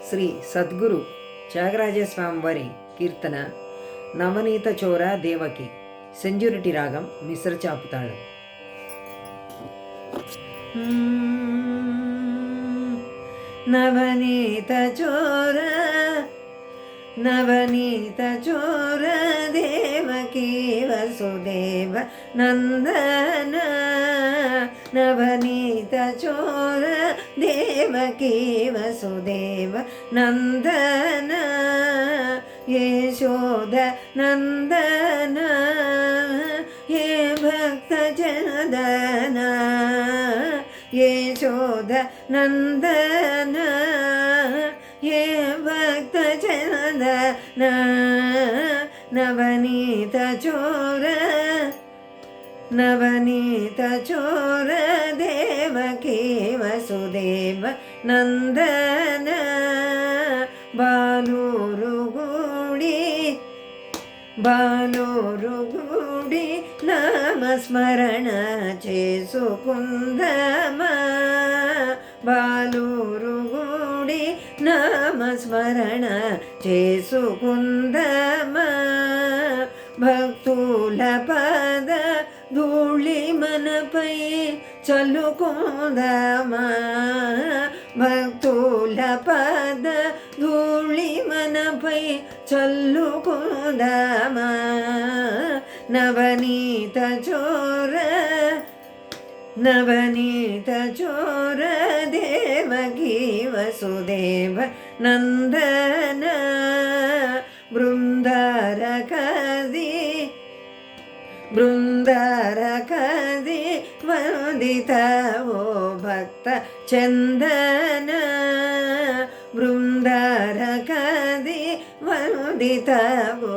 శ్రీ సద్గురు త్యాగరాజస్వామి వారి కీర్తన నవనీత చోర దేవకి సెంజురిటీ రాగం మిశ్ర చాపుతాళం. నవనీత చోర నవనీత చోర దేవకీ వసుదేవ నందన నవనీత చోర దేవకీ వసుదేవ నందన యశోద నందన హే భక్త జనదన యశోద నందన హే భక్త జనదన నవనీత చోర నవనీత చోర దేవకీ వసుదేవ నందన బాలూరుగుడి నామస్మరణ చేసుకుందమా బాలూరుగుడి నామస్మరణ చేసుకుందమా భక్తుల పద ధూళి మనపై చల్లుకుందమా భక్తుల పద ధూళి మనపై చల్లుకుందమా నవనీత చోర నవనీత చోర దేవకీ వసుదేవ నందన బృందారకది వందిత ఓ భక్త చందన బృందారకది వందిత ఓ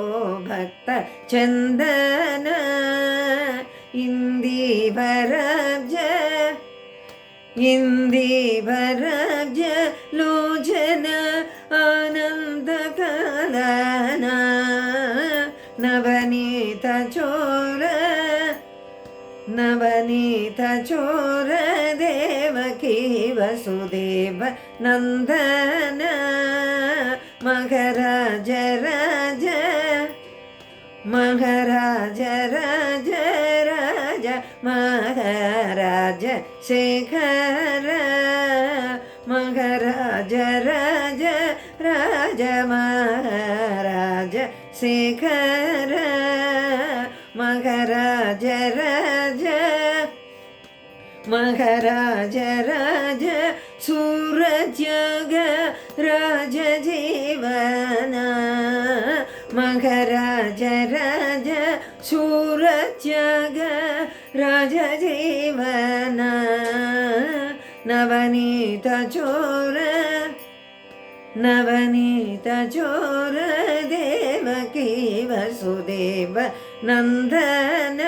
భక్త చందన ఇందీవరాజ లోచన ఆనందకలన నవనీత చోర దేవకీ వసుదేవ నందన మహారాజ శేఖర మహారాజ శేఖర మహారాజ సూరజగ రాజ జీవన మహారాజ సూరజగ రాజ జీవన నవనీత చోర దేవకీ వసుదేవ నందన